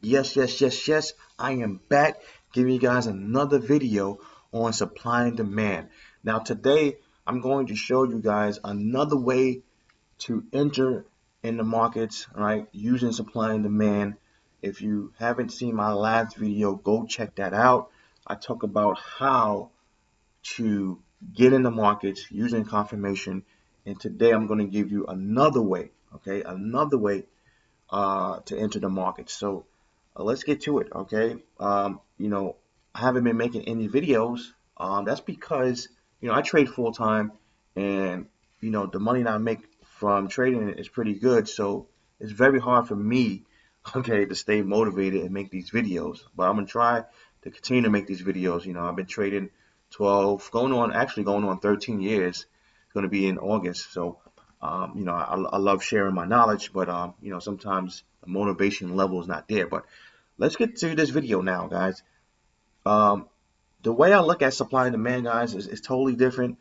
Yes. I am back giving you guys another video on supply and demand. Now, today I'm going to show you guys another way to enter in the markets, right, using supply and demand. If you haven't seen my last video, go check that out. I talk about how to get in the markets using confirmation. And today I'm going to give you another way, okay, another way to enter the market. So let's get to it, okay? I haven't been making any videos. That's because I trade full time, and the money that I make from trading is pretty good. So it's very hard for me, okay, to stay motivated and make these videos. But I'm gonna try to continue to make these videos. I've been trading 12, going on 13 years. It's gonna be in August. So I love sharing my knowledge, but sometimes the motivation level is not there. But let's get to this video now, guys. Um, the way I look at supply and demand, guys, is totally different.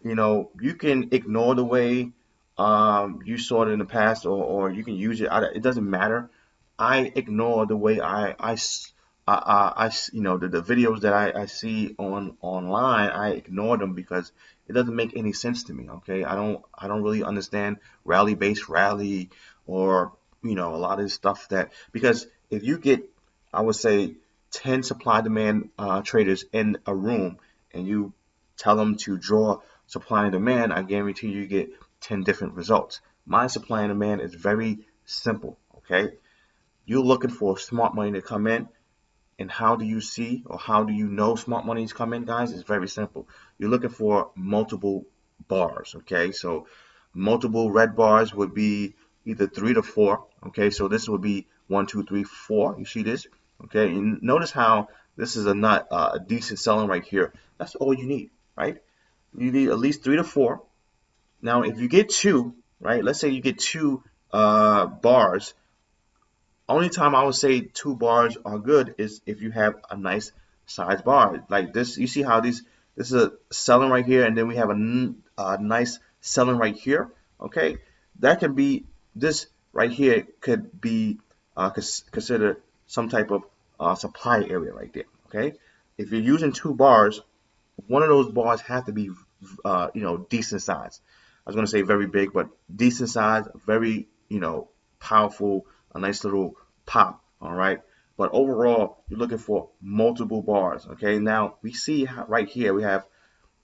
You can ignore the way you saw it in the past, or you can use it. It doesn't matter. I ignore the way the videos that I see online. I ignore them because it doesn't make any sense to me. Okay, I don't really understand rally or a lot of this stuff that, because if you get, I would say, 10 supply demand traders in a room, and you tell them to draw supply and demand, I guarantee you get 10 different results. My supply and demand is very simple. Okay, you're looking for smart money to come in. And how do you see, or how do you know smart money is coming, guys? It's very simple. You're looking for multiple bars, okay? So multiple red bars would be either 3 to 4, okay? So this would be 1, 2, 3, 4. You see this, okay? And notice how this is a decent selling right here. That's all you need, right? You need at least 3 to 4. Now, if you get two, right? Let's say you get two bars. Only time I would say 2 bars are good is if you have a nice size bar like this. You see how this is a selling right here, and then we have a nice selling right here. Okay, that can be, this right here could be considered some type of supply area right there. Okay, if you're using 2 bars, one of those bars have to be decent size. I was going to say very big, but decent size, very powerful, a nice little pop. All right, but overall you're looking for multiple bars. Okay, now we see right here we have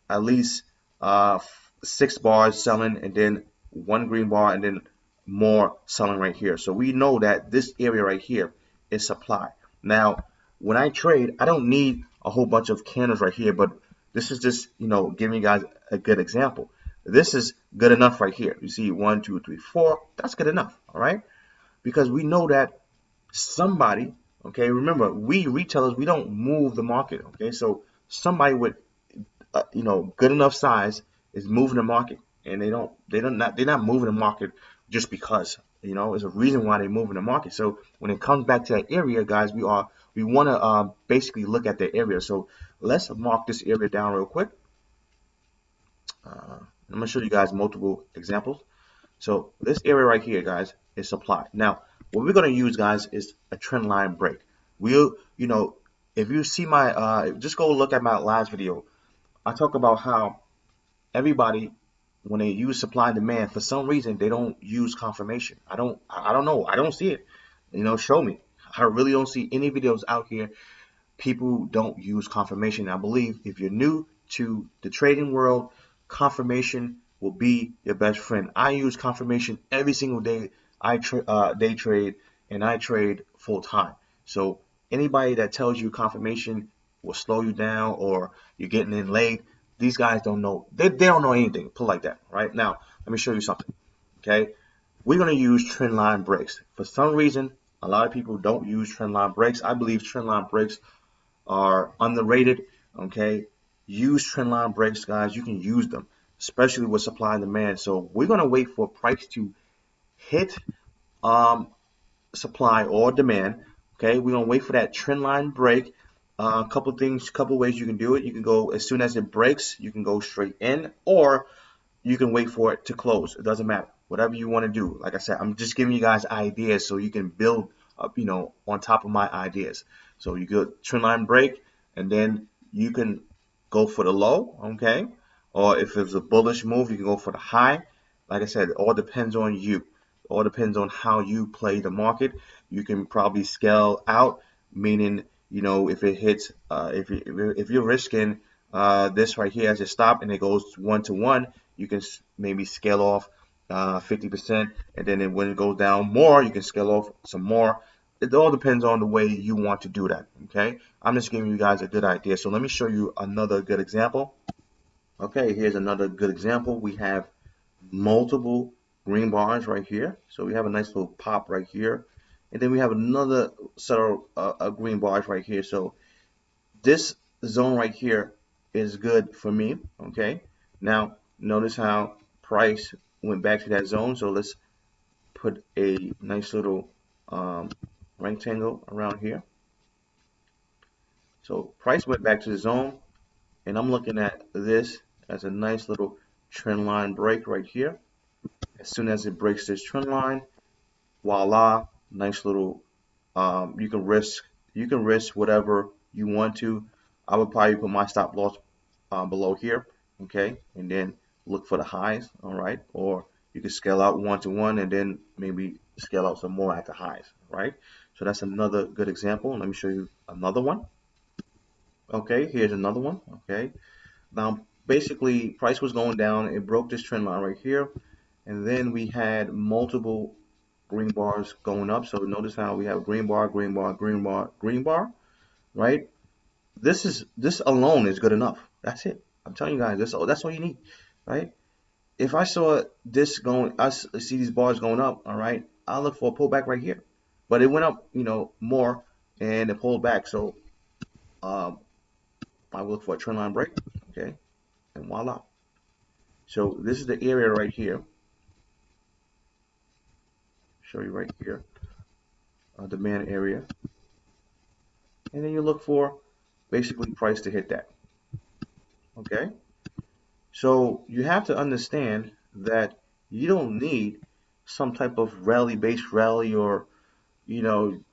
at least 6 bars selling, and then 1 green bar, and then more selling right here. So we know that this area right here is supply. Now, when I trade, I don't need a whole bunch of candles right here, but this is just giving you guys a good example. This is good enough right here. You see 1, 2, 3, 4. That's good enough. All right, because we know that somebody, okay, remember, we retailers, we don't move the market. Okay, so somebody with good enough size is moving the market, and they're not moving the market just because. There's a reason why they're moving the market. So when it comes back to that area, guys, we want to basically look at the area. So let's mark this area down real quick. I'm going to show you guys multiple examples. So this area right here, guys, is supply. Now, what we're going to use, guys, is a trend line break. If you see my, just go look at my last video. I talk about how everybody, when they use supply and demand, for some reason they don't use confirmation. I don't know. I don't see it. Show me. I really don't see any videos out here. People don't use confirmation. I believe if you're new to the trading world, confirmation will be your best friend. I use confirmation every single day. I day trade, and I trade full time. So anybody that tells you confirmation will slow you down, or you're getting in late, these guys don't know. They don't know anything. Put it like that. Right now, let me show you something. Okay, we're going to use trend line breaks. For some reason, a lot of people don't use trend line breaks. I believe trend line breaks are underrated. Okay, use trend line breaks, guys. You can use them, especially with supply and demand. So we're going to wait for price to hit supply or demand. Okay, we're going to wait for that trend line break. A couple ways you can do it. You can go as soon as it breaks, you can go straight in, or you can wait for it to close. It doesn't matter. Whatever you want to do. Like I said, I'm just giving you guys ideas so you can build on top of my ideas. So you could trend line break, and then you can go for the low, okay? Or if it's a bullish move, you can go for the high. Like I said, it all depends on you. It all depends on how you play the market. You can probably scale out, meaning if it hits, if you're risking this right here as a stop and it goes 1-to-1, you can maybe scale off 50%, and then when it goes down more, you can scale off some more. It all depends on the way you want to do that. Okay, I'm just giving you guys a good idea. So let me show you another good example. Okay, here's another good example. We have multiple green bars right here. So we have a nice little pop right here, and then we have another set of green bars right here. So this zone right here is good for me. Okay, now notice how price went back to that zone. So let's put a nice little rectangle around here. So price went back to the zone, and I'm looking at this as a nice little trend line break right here. As soon as it breaks this trend line, voila, nice little. You can risk whatever you want to. I would probably put my stop loss below here, okay, and then look for the highs, all right, or you can scale out 1-to-1 and then maybe scale out some more at the highs, right? So that's another good example. Let me show you another one. Okay, here's another one. Okay, now basically price was going down, it broke this trend line right here, and then we had multiple green bars going up. So notice how we have green bar, green bar, green bar, green bar, right? This alone is good enough. That's it. I'm telling you guys, that's all you need, right? If I saw this going, see these bars going up, all right, I'll look for a pullback right here. But it went up, more, and it pulled back. So um, I will look for a trend line break, okay, and voila. So this is the area right here. Show you right here, demand area, and then you look for basically price to hit that, okay. So you have to understand that you don't need some type of rally-based rally, or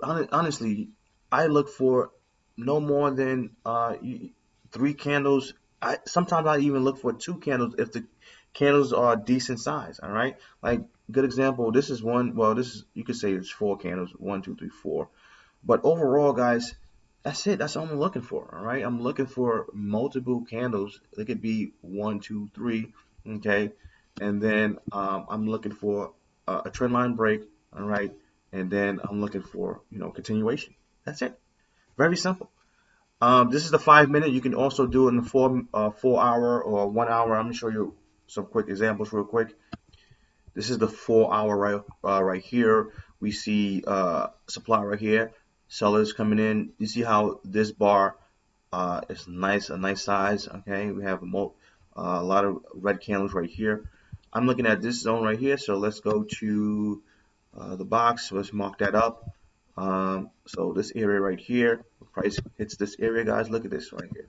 honestly, I look for no more than 3 candles. Sometimes I even look for 2 candles if the candles are decent size. All right, like good example. This is one. Well, this is, you could say it's 4 candles. 1, 2, 3, 4. But overall, guys, that's it. That's all I'm looking for. All right. I'm looking for multiple candles. It could be 1, 2, 3. Okay. And then I'm looking for a trend line break. All right. And then I'm looking for, continuation. That's it. Very simple. This is the 5 minute. You can also do it in the 4 hour or 1 hour. I'm gonna show you some quick examples real quick. This is the 4 hour right here. We see supply right here. Sellers coming in. You see how this bar is nice, a nice size. Okay, we have a lot of red candles right here. I'm looking at this zone right here. So let's go to the box. Let's mark that up. So this area right here, the price hits this area, guys. Look at this right here.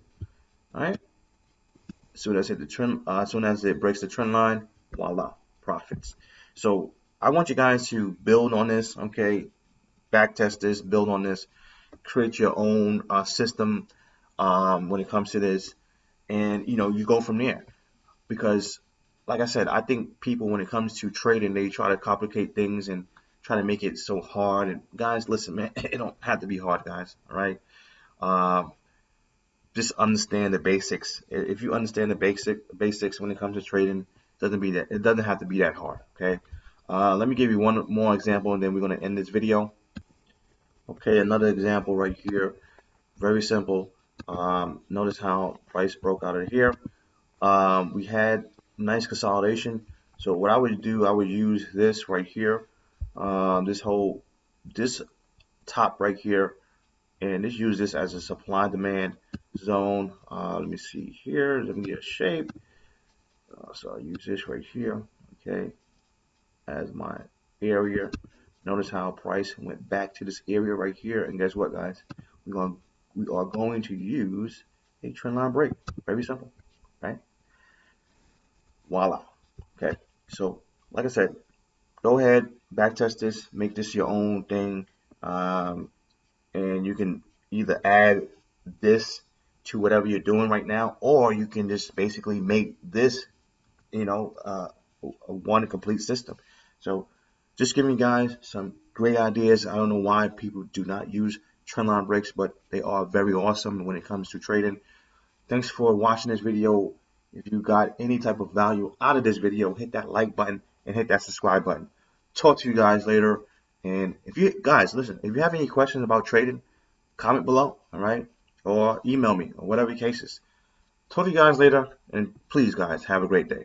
All right. As soon as it breaks the trend line, voila, profits. So I want you guys to build on this, okay? Back test this, build on this, create your own system when it comes to this, and you go from there. Because, like I said, I think people, when it comes to trading, they try to complicate things and try to make it so hard. And guys, listen, man, it don't have to be hard, guys. All right. Um, just understand the basics. If you understand the basics when it comes to trading, it doesn't have to be that hard. Okay. Let me give you one more example, and then we're going to end this video. Okay, another example right here. Very simple. Notice how price broke out of here. We had nice consolidation. So what I would do, I would use this right here, this top right here, and just use this as a supply demand zone. Let me see here. Let me get a shape. So I'll use this right here, okay, as my area. Notice how price went back to this area right here, and guess what, guys? We are going to use a trend line break. Very simple, right? Voila. Okay. So, like I said, go ahead, back test this, make this your own thing. um, and you can either add this to whatever you're doing right now, or you can just basically make this, you know, one complete system. So just giving you guys some great ideas. I don't know why people do not use trendline breaks, but they are very awesome when it comes to trading. Thanks for watching this video. If you got any type of value out of this video, hit that like button and hit that subscribe button. Talk to you guys later. And if you guys, listen, if you have any questions about trading, comment below, all right? Or email me, or whatever the case is. Talk to you guys later, and please, guys, have a great day.